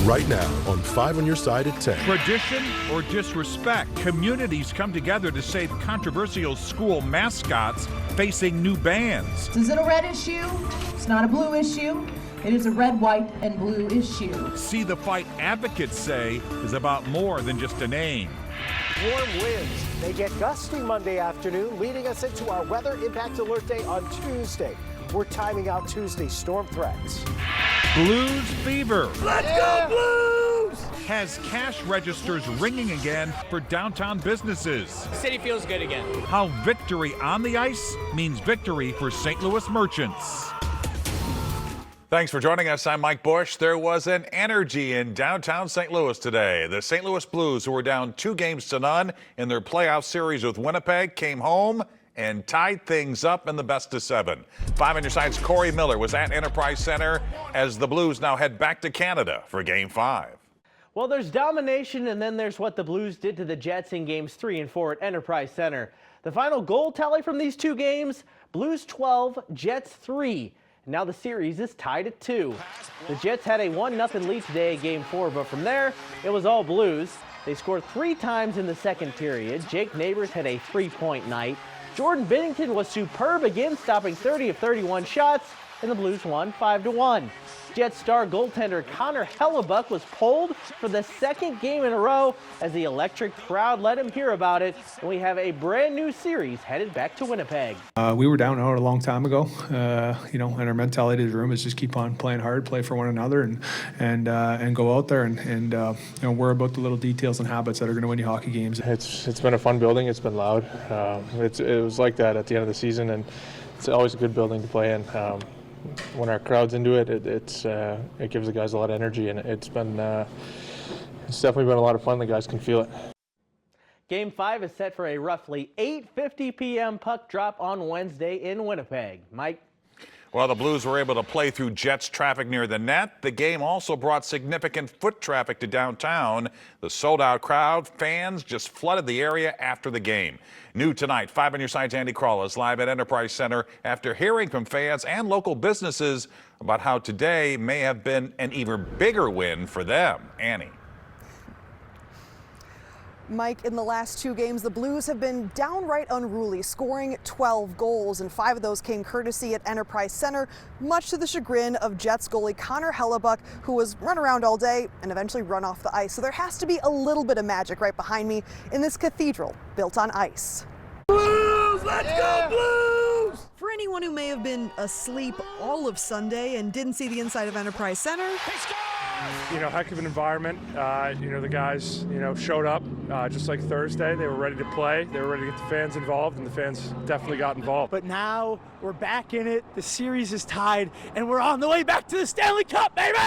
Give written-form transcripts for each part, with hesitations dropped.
right now on 5 on Your Side at 10. Tradition or disrespect? Communities come together to save controversial school mascots facing new bans. This isn't a red issue. It's not a blue issue. It is a red, white, and blue issue. See the fight advocates say is about more than just a name. Warm winds. They get gusty Monday afternoon, leading us into our weather impact alert day on Tuesday. We're timing out Tuesday's storm threats. Blues fever. Let's go Blues! Has cash registers ringing again for downtown businesses. City feels good again. How victory on the ice means victory for St. Louis merchants. Thanks for joining us. I'm Mike Bush. There was an energy in downtown St. Louis today. The St. Louis Blues, who were down 2-0 in their playoff series with Winnipeg, came home and tied things up in the best of 7. 5 on Your Side's Corey Miller was at Enterprise Center as the Blues now head back to Canada for Game 5. Well, there's domination, and then there's what the Blues did to the Jets in Games 3 and 4 at Enterprise Center. The final goal tally from these two games, Blues 12, Jets 3. Now the series is tied at 2. The Jets had a 1-0 lead today at Game 4, but from there, it was all Blues. They scored 3 times in the second period. Jake Neighbors had a 3-point night. Jordan Binnington was superb again, stopping 30 of 31 shots, and the Blues won 5-1. Jets star goaltender Connor Hellebuck was pulled for the second game in a row as the electric crowd let him hear about it, and we have a brand new series headed back to Winnipeg. We were down out a long time ago, and our mentality in the room is just keep on playing hard, play for one another, and go out there and worry about the little details and habits that are going to win you hockey games. It's been a fun building. It's been loud. It was like that at the end of the season, and it's always a good building to play in. When our crowd's into it, it gives the guys a lot of energy, and it's definitely been a lot of fun. The guys can feel it. Game 5 is set for a roughly 8:50 p.m. puck drop on Wednesday in Winnipeg. Mike? Well, the Blues were able to play through Jets traffic near the net. The game also brought significant foot traffic to downtown. The sold-out crowd, fans just flooded the area after the game. New tonight, 5 on Your Side's Andy Crawl is live at Enterprise Center after hearing from fans and local businesses about how today may have been an even bigger win for them. Annie. Mike, in the last 2 games, the Blues have been downright unruly, scoring 12 goals, and 5 of those came courtesy at Enterprise Center, much to the chagrin of Jets goalie Connor Hellebuck, who was run around all day and eventually run off the ice. So there has to be a little bit of magic right behind me in this cathedral built on ice. Blues! Let's go Blues! For anyone who may have been asleep all of Sunday and didn't see the inside of Enterprise Center, Heck of an environment. The guys, showed up just like Thursday. They were ready to play. They were ready to get the fans involved, and the fans definitely got involved. But now we're back in it. The series is tied, and we're on the way back to the Stanley Cup, baby!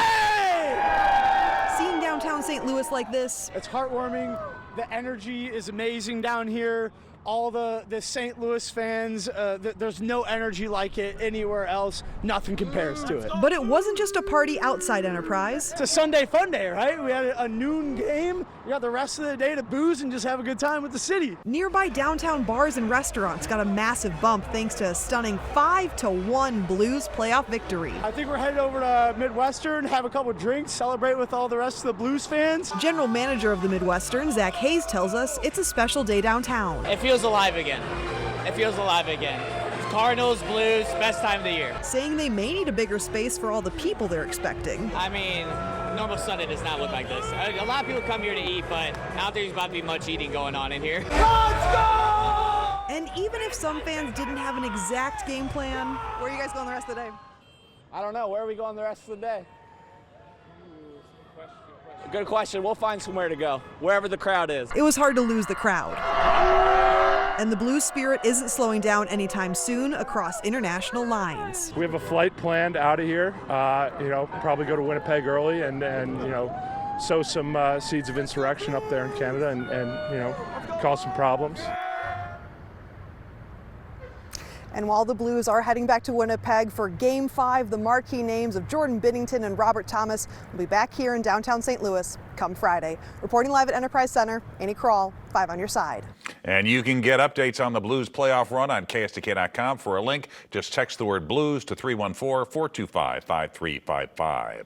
seeing downtown St. Louis like this, it's heartwarming. The energy is amazing down here. All the St. Louis fans, there's no energy like it anywhere else. Nothing compares to it. But it wasn't just a party outside Enterprise. It's a Sunday fun day, right? We had a noon game. We got the rest of the day to booze and just have a good time with the city. Nearby downtown bars and restaurants got a massive bump thanks to a stunning 5-1 Blues playoff victory. I think we're headed over to Midwestern, have a couple drinks, celebrate with all the rest of the Blues fans. General manager of the Midwestern, Zach Hayes, tells us it's a special day downtown. It feels alive again. It feels alive again. Cardinals, Blues, best time of the year. Saying they may need a bigger space for all the people they're expecting. I mean, normal Sunday does not look like this. A lot of people come here to eat, but I don't think there's about to be much eating going on in here. Let's go! And even if some fans didn't have an exact game plan, where are you guys going the rest of the day? I don't know. Where are we going the rest of the day? Good question. We'll find somewhere to go, wherever the crowd is. It was hard to lose the crowd. And the Blues spirit isn't slowing down anytime soon across international lines. We have a flight planned out of here, probably go to Winnipeg early and sow some seeds of insurrection up there in Canada and cause some problems. And while the Blues are heading back to Winnipeg for Game 5, the marquee names of Jordan Binnington and Robert Thomas will be back here in downtown St. Louis come Friday. Reporting live at Enterprise Center, Annie Crawl, 5 on your side. And you can get updates on the Blues playoff run on KSDK.com. For a link, just text the word Blues to 314-425-5355.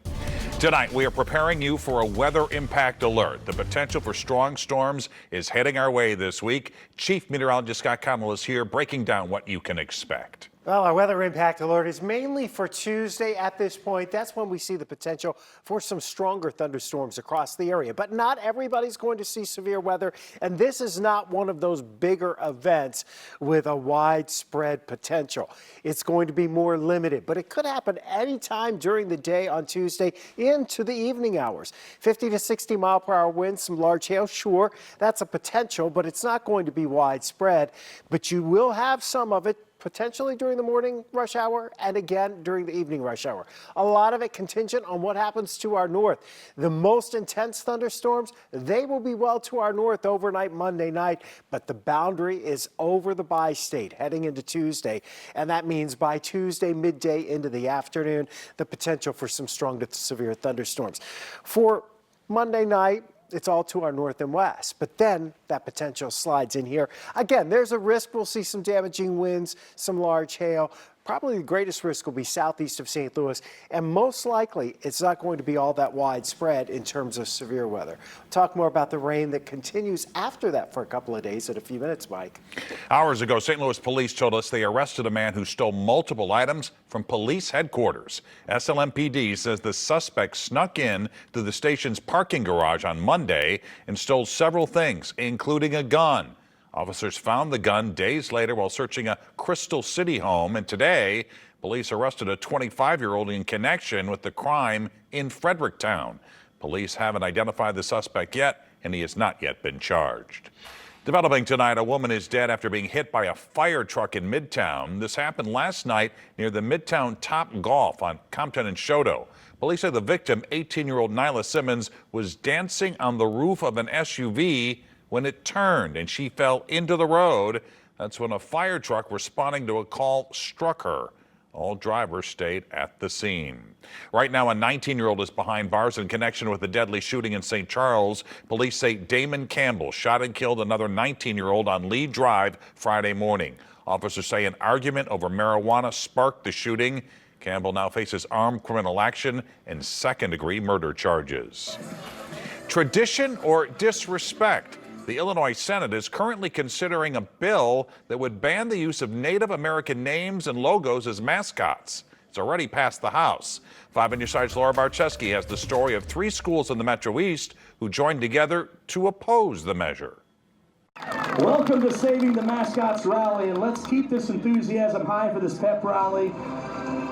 Tonight, we are preparing you for a weather impact alert. The potential for strong storms is heading our way this week. Chief Meteorologist Scott Connell is here breaking down what you can expect. Well, our weather impact alert is mainly for Tuesday at this point. That's when we see the potential for some stronger thunderstorms across the area. But not everybody's going to see severe weather, and this is not one of those bigger events with a widespread potential. It's going to be more limited, but it could happen anytime during the day on Tuesday into the evening hours. 50 to 60 mile per hour winds, some large hail, sure, that's a potential, but it's not going to be widespread. But you will have some of it potentially during the morning rush hour and again during the evening rush hour. A lot of it contingent on what happens to our north. The most intense thunderstorms, they will be well to our north overnight Monday night, but the boundary is over the bi-state heading into Tuesday, and that means by Tuesday midday into the afternoon, the potential for some strong to severe thunderstorms. For Monday night, it's all to our north and west, but then that potential slides in here. Again, there's a risk we'll see some damaging winds, some large hail. Probably the greatest risk will be southeast of St. Louis, and most likely it's not going to be all that widespread in terms of severe weather. We'll talk more about the rain that continues after that for a couple of days in a few minutes, Mike. Hours ago, St. Louis police told us they arrested a man who stole multiple items from police headquarters. SLMPD says the suspect snuck in to the station's parking garage on Monday and stole several things, including a gun. Officers found the gun days later while searching a Crystal City home, and today, police arrested a 25-year-old in connection with the crime in Fredericktown. Police haven't identified the suspect yet, and he has not yet been charged. Developing tonight, a woman is dead after being hit by a fire truck in Midtown. This happened last night near the Midtown Top Golf on Compton and Choteau. Police say the victim, 18-year-old Nyla Simmons, was dancing on the roof of an SUV when it turned and she fell into the road. That's when a fire truck responding to a call struck her. All drivers stayed at the scene. Right now, a 19-year-old is behind bars in connection with the deadly shooting in St. Charles. Police say Damon Campbell shot and killed another 19-year-old on Lee Drive Friday morning. Officers say an argument over marijuana sparked the shooting. Campbell now faces armed criminal action and second-degree murder charges. Tradition or disrespect? The Illinois Senate is currently considering a bill that would ban the use of Native American names and logos as mascots. It's already passed the House. 5 on your side's Laura Barczewski has the story of 3 schools in the Metro East who joined together to oppose the measure. Welcome to Saving the Mascots Rally, and let's keep this enthusiasm high for this pep rally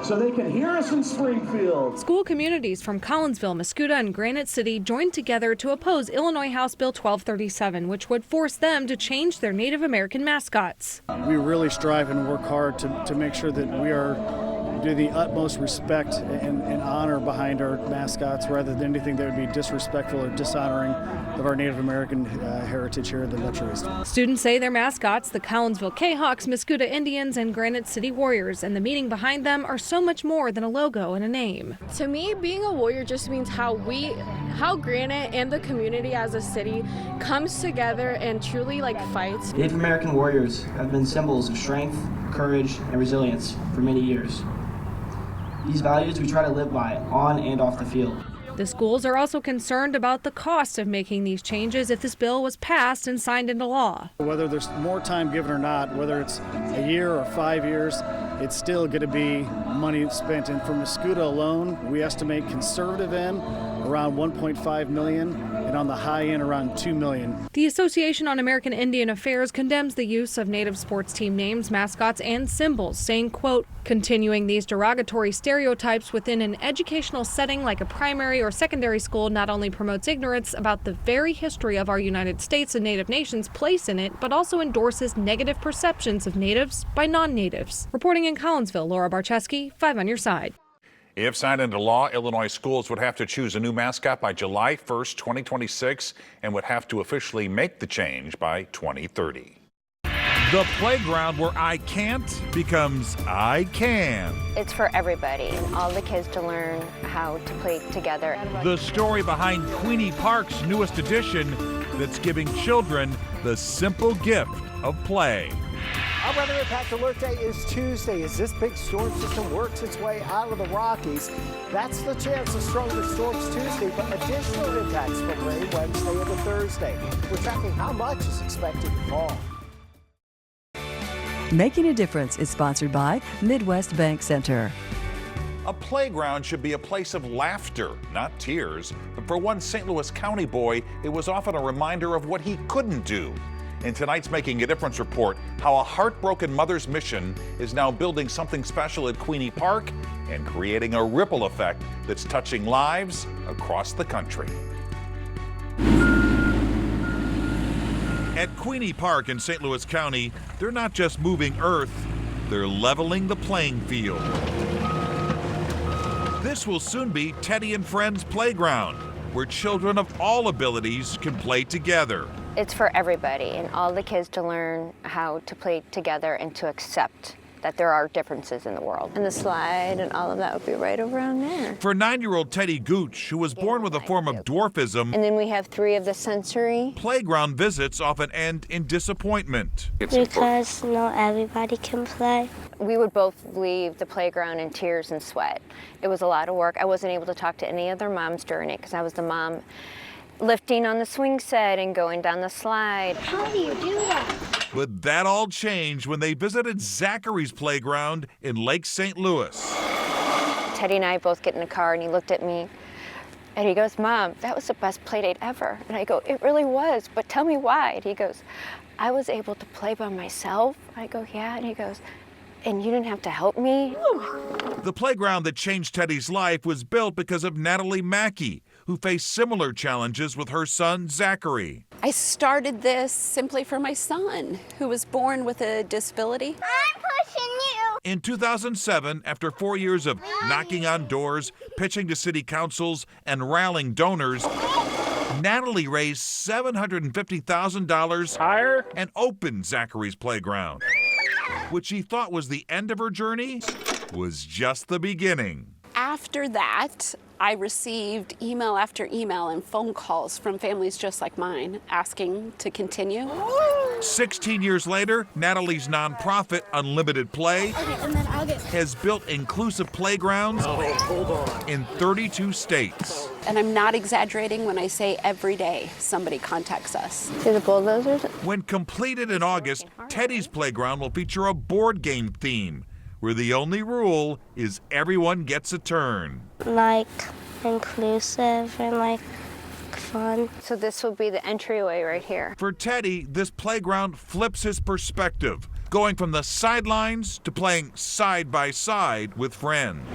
so they can hear us in Springfield. School communities from Collinsville, Mascoutah, and Granite City joined together to oppose Illinois House Bill 1237, which would force them to change their Native American mascots. We really strive and work hard to make sure that we do the utmost respect and honor behind our mascots rather than anything that would be disrespectful or dishonoring of our Native American heritage here in the Metro East. Students say their mascots, the Collinsville Jayhawks, Mascoutah Indians, and Granite City Warriors, and the meaning behind them are so much more than a logo and a name. To me, being a warrior just means how Granite and the community as a city comes together and truly fights. Native American warriors have been symbols of strength, courage, and resilience for many years. These values we try to live by on and off the field. The schools are also concerned about the cost of making these changes if this bill was passed and signed into law. Whether there's more time given or not, whether it's a year or 5 years, it's still going to be money spent. And for Mascoutah alone, we estimate conservative end around $1.5 million and on the high end around $2 million. The Association on American Indian Affairs condemns the use of Native sports team names, mascots, and symbols, saying, quote, continuing these derogatory stereotypes within an educational setting like a primary or secondary school not only promotes ignorance about the very history of our United States and Native nations' place in it, but also endorses negative perceptions of natives by non-natives. Reporting in Collinsville, Laura Barczewski, 5 on your side. If signed into law, Illinois schools would have to choose a new mascot by July 1st, 2026, and would have to officially make the change by 2030. The playground where I can't becomes I can. It's for everybody, all the kids to learn how to play together. The story behind Queenie Park's newest addition that's giving children the simple gift of play. Our weather impact alert day is Tuesday as this big storm system works its way out of the Rockies. That's the chance of stronger storms Tuesday, but additional impacts from rain Wednesday into Thursday. We're tracking how much is expected to fall. Making a Difference is sponsored by Midwest Bank Center. A playground should be a place of laughter, not tears. But for one St. Louis County boy, it was often a reminder of what he couldn't do. In tonight's Making a Difference report, how a heartbroken mother's mission is now building something special at Queenie Park and creating a ripple effect that's touching lives across the country. At Queenie Park in St. Louis County, they're not just moving earth, they're leveling the playing field. This will soon be Teddy and Friends Playground, where children of all abilities can play together. It's for everybody and all the kids to learn how to play together and to accept that there are differences in the world. And the slide and all of that would be right around there. For 9-year-old Teddy Gooch, who was born with a form of dwarfism, And then we have 3 of the sensory. playground visits often end in disappointment. Because not everybody can play. We would both leave the playground in tears and sweat. It was a lot of work. I wasn't able to talk to any other moms during it because I was the mom lifting on the swing set and going down the slide. How do you do that? But that all changed when they visited Zachary's playground in Lake St. Louis. Teddy and I both get in the car and he looked at me and he goes, "Mom, that was the best play date ever." And I go, "It really was, but tell me why." And he goes, "I was able to play by myself." I go, "Yeah." And he goes, "And you didn't have to help me?" The playground that changed Teddy's life was built because of Natalie Mackey, who faced similar challenges with her son, Zachary. I started this simply for my son, who was born with a disability. I'm pushing you. In 2007, after 4 years of knocking on doors, pitching to city councils, and rallying donors, Natalie raised $750,000 and opened Zachary's playground. What she thought was the end of her journey was just the beginning. After that, I received email after email and phone calls from families just like mine asking to continue. 16 years later, Natalie's nonprofit, Unlimited Play, has built inclusive playgrounds in 32 states. And I'm not exaggerating when I say every day somebody contacts us. See the bulldozers? When completed in August, Teddy's playground will feature a board game theme, where the only rule is everyone gets a turn. Like inclusive and like fun. So this will be the entryway right here. For Teddy, this playground flips his perspective, going from the sidelines to playing side by side with friends.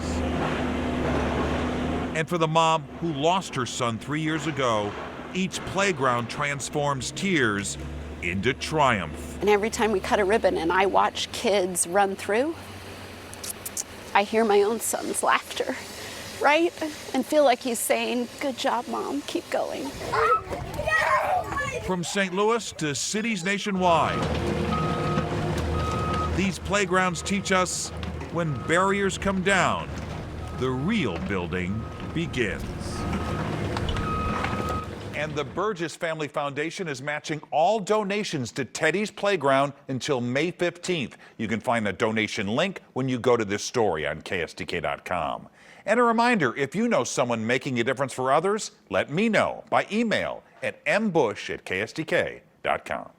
And for the mom who lost her son 3 years ago, each playground transforms tears into triumph. And every time we cut a ribbon and I watch kids run through, I hear my own son's laughter, right? And feel like he's saying, "Good job, Mom, keep going." From St. Louis to cities nationwide, these playgrounds teach us when barriers come down, the real building begins. And the Burgess Family Foundation is matching all donations to Teddy's Playground until May 15th. You can find a donation link when you go to this story on KSDK.com. And a reminder, if you know someone making a difference for others, let me know by email at mbush@ksdk.com.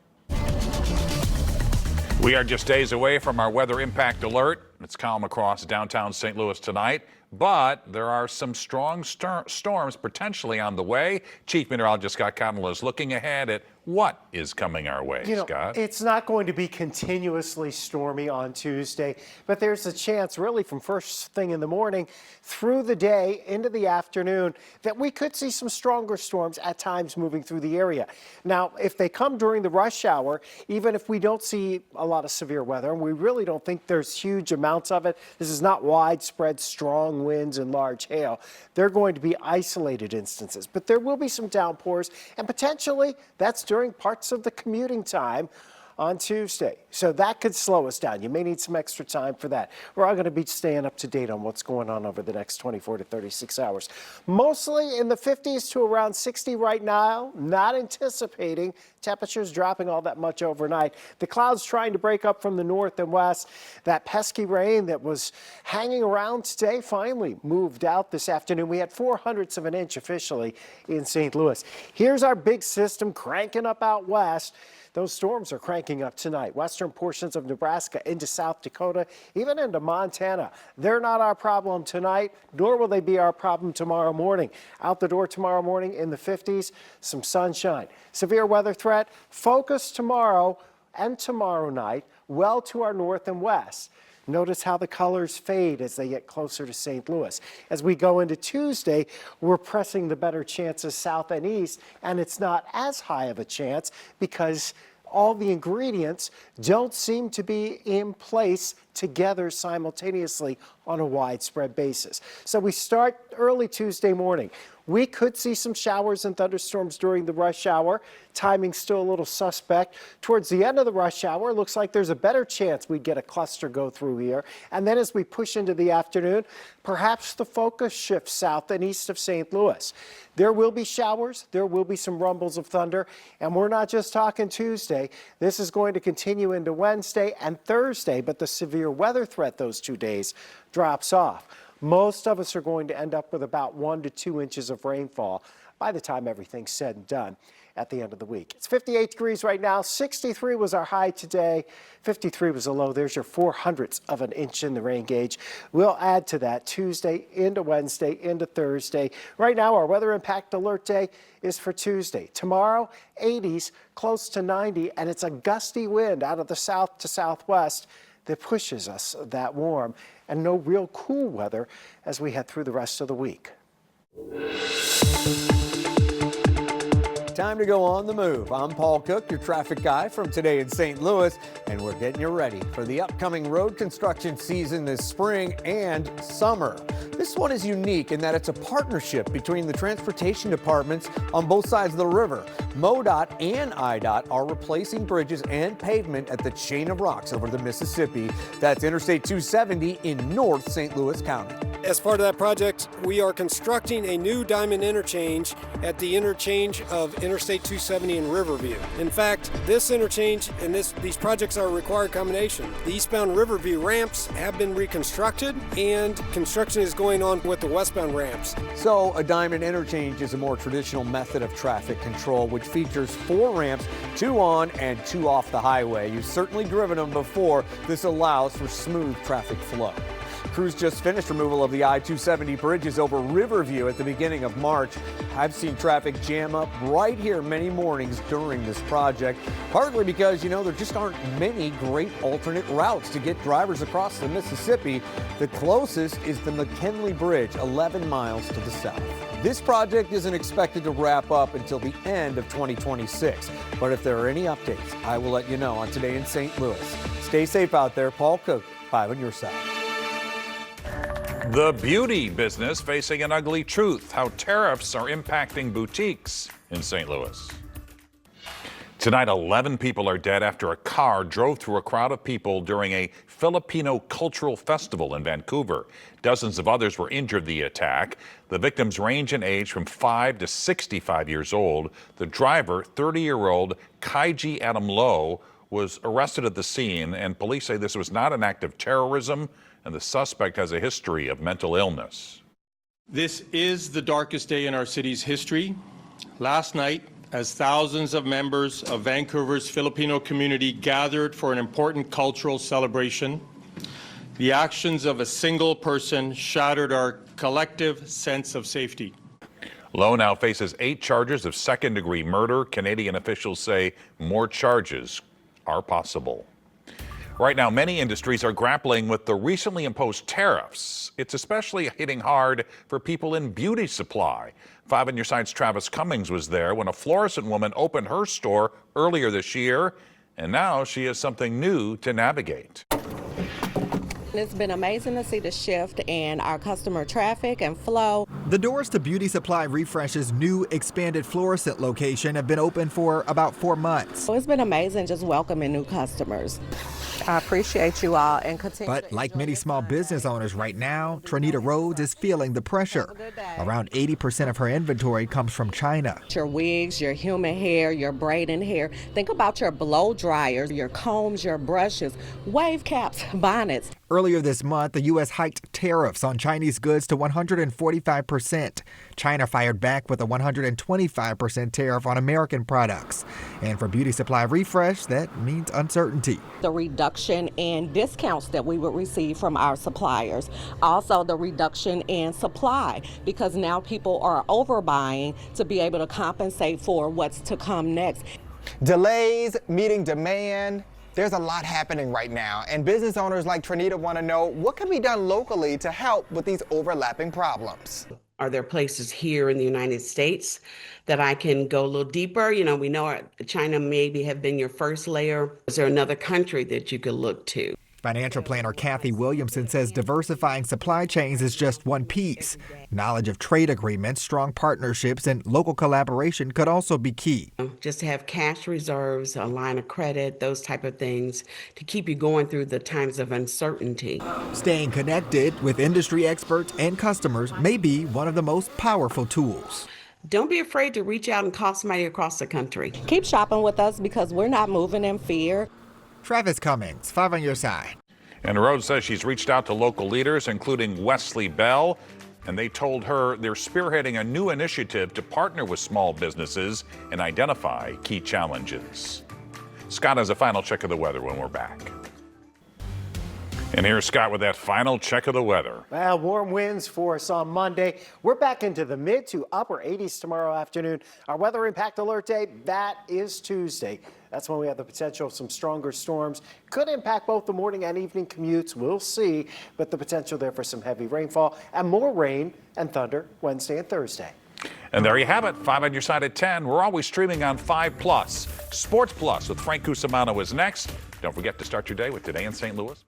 We are just days away from our weather impact alert. It's calm across downtown St. Louis tonight, but there are some strong storms potentially on the way. Chief Meteorologist Scott Connell is looking ahead at what is coming our way, Scott. It's not going to be continuously stormy on Tuesday, but there's a chance really from first thing in the morning through the day into the afternoon that we could see some stronger storms at times moving through the area. Now, if they come during the rush hour, even if we don't see a lot of severe weather, and we really don't think there's huge amounts of it, this is not widespread strong winds and large hail, they're going to be isolated instances. But there will be some downpours, and potentially that's during parts of the commuting time on Tuesday. So that could slow us down. You may need some extra time for that. We're all going to be staying up to date on what's going on over the next 24 to 36 hours. Mostly in the 50s to around 60 right now. Not anticipating temperatures dropping all that much overnight. The clouds trying to break up from the north and west. That pesky rain that was hanging around today finally moved out this afternoon. We had 0.04 of an inch officially in St. Louis. Here's our big system cranking up out west. Those storms are cranking up tonight. Western portions of Nebraska into South Dakota, even into Montana. They're not our problem tonight, nor will they be our problem tomorrow morning. Out the door tomorrow morning in the 50s, some sunshine. Severe weather threat, focus tomorrow and tomorrow night, well to our north and west. Notice how the colors fade as they get closer to St. Louis. As we go into Tuesday, we're pressing the better chances south and east, and it's not as high of a chance because all the ingredients don't seem to be in place together simultaneously on a widespread basis. So we start early Tuesday morning. We could see some showers and thunderstorms during the rush hour. Timing's still a little suspect. Towards the end of the rush hour, looks like there's a better chance we'd get a cluster go through here. And then as we push into the afternoon, perhaps the focus shifts south and east of St. Louis. There will be showers. There will be some rumbles of thunder. And we're not just talking Tuesday. This is going to continue into Wednesday and Thursday, but the severe weather threat those 2 days drops off. Most of us are going to end up with about 1 to 2 inches of rainfall by the time everything's said and done at the end of the week. It's 58 degrees right now. 63 was our high today. 53 was a low. There's your 0.04 of an inch in the rain gauge. We'll add to that Tuesday into Wednesday into Thursday. Right now, our weather impact alert day is for Tuesday. Tomorrow, 80s, close to 90, and it's a gusty wind out of the south to southwest that pushes us that warm, and no real cool weather as we head through the rest of the week. Time to go on the move. I'm Paul Cook, your traffic guy from Today in St. Louis, and we're getting you ready for the upcoming road construction season this spring and summer. This one is unique in that it's a partnership between the transportation departments on both sides of the river. MoDOT and IDOT are replacing bridges and pavement at the chain of rocks over the Mississippi. That's Interstate 270 in North St. Louis County. As part of that project, we are constructing a new diamond interchange at the interchange of Interstate 270 and Riverview. In fact, this interchange and these projects are a required combination. The eastbound Riverview ramps have been reconstructed, and construction is going on with the westbound ramps. So a diamond interchange is a more traditional method of traffic control, which features 4 ramps, 2 on and 2 off the highway. You've certainly driven them before. This allows for smooth traffic flow. Crews just finished removal of the I-270 bridges over Riverview at the beginning of March. I've seen traffic jam up right here many mornings during this project, partly because, there just aren't many great alternate routes to get drivers across the Mississippi. The closest is the McKinley Bridge, 11 miles to the south. This project isn't expected to wrap up until the end of 2026, but if there are any updates, I will let you know on Today in St. Louis. Stay safe out there. Paul Cook, 5 on your side. The beauty business facing an ugly truth, how tariffs are impacting boutiques in St. Louis. Tonight, 11 people are dead after a car drove through a crowd of people during a Filipino cultural festival in Vancouver. Dozens of others were injured in the attack. The victims range in age from 5 to 65 years old. The driver, 30-year-old Kaiji Adam Low, was arrested at the scene, and police say this was not an act of terrorism, and the suspect has a history of mental illness. This is the darkest day in our city's history. Last night, as thousands of members of Vancouver's Filipino community gathered for an important cultural celebration, the actions of a single person shattered our collective sense of safety. Lowe now faces 8 charges of second-degree murder. Canadian officials say more charges are possible. Right now, many industries are grappling with the recently imposed tariffs. It's especially hitting hard for people in beauty supply. 5 on your side's Travis Cummings was there when a Florissant woman opened her store earlier this year, and now she has something new to navigate. It's been amazing to see the shift in our customer traffic and flow. The doors to Beauty Supply Refresh's new expanded Florissant location have been open for about 4 months. So it's been amazing just welcoming new customers. I appreciate you all and continue. But like many small business owners right now, Trinita Rhodes is feeling the pressure. Around 80% of her inventory comes from China. Your wigs, your human hair, your braiding hair. Think about your blow dryers, your combs, your brushes, wave caps, bonnets. Earlier this month, the U.S. hiked tariffs on Chinese goods to 145%. China fired back with a 125% tariff on American products. And for Beauty Supply Refresh, that means uncertainty. The reduction in discounts that we would receive from our suppliers. Also the reduction in supply, because now people are overbuying to be able to compensate for what's to come next. Delays meeting demand. There's a lot happening right now, and business owners like Trinita want to know what can be done locally to help with these overlapping problems. Are there places here in the United States that I can go a little deeper? You know, we know China maybe have been your first layer. Is there another country that you could look to? Financial planner Kathy Williamson says diversifying supply chains is just one piece. Knowledge of trade agreements, strong partnerships, and local collaboration could also be key. Just to have cash reserves, a line of credit, those type of things to keep you going through the times of uncertainty. Staying connected with industry experts and customers may be one of the most powerful tools. Don't be afraid to reach out and call somebody across the country. Keep shopping with us because we're not moving in fear. Travis Cummings, 5 on your side. And Rhodes says she's reached out to local leaders, including Wesley Bell, and they told her they're spearheading a new initiative to partner with small businesses and identify key challenges. Scott has a final check of the weather when we're back. And here's Scott with that final check of the weather. Well, warm winds for us on Monday. We're back into the mid to upper 80s tomorrow afternoon. Our weather impact alert day, that is Tuesday. That's when we have the potential of some stronger storms. Could impact both the morning and evening commutes. We'll see. But the potential there for some heavy rainfall and more rain and thunder Wednesday and Thursday. And there you have it, 5 on your side at 10. We're always streaming on 5 Plus. Sports Plus with Frank Cusimano is next. Don't forget to start your day with Today in St. Louis.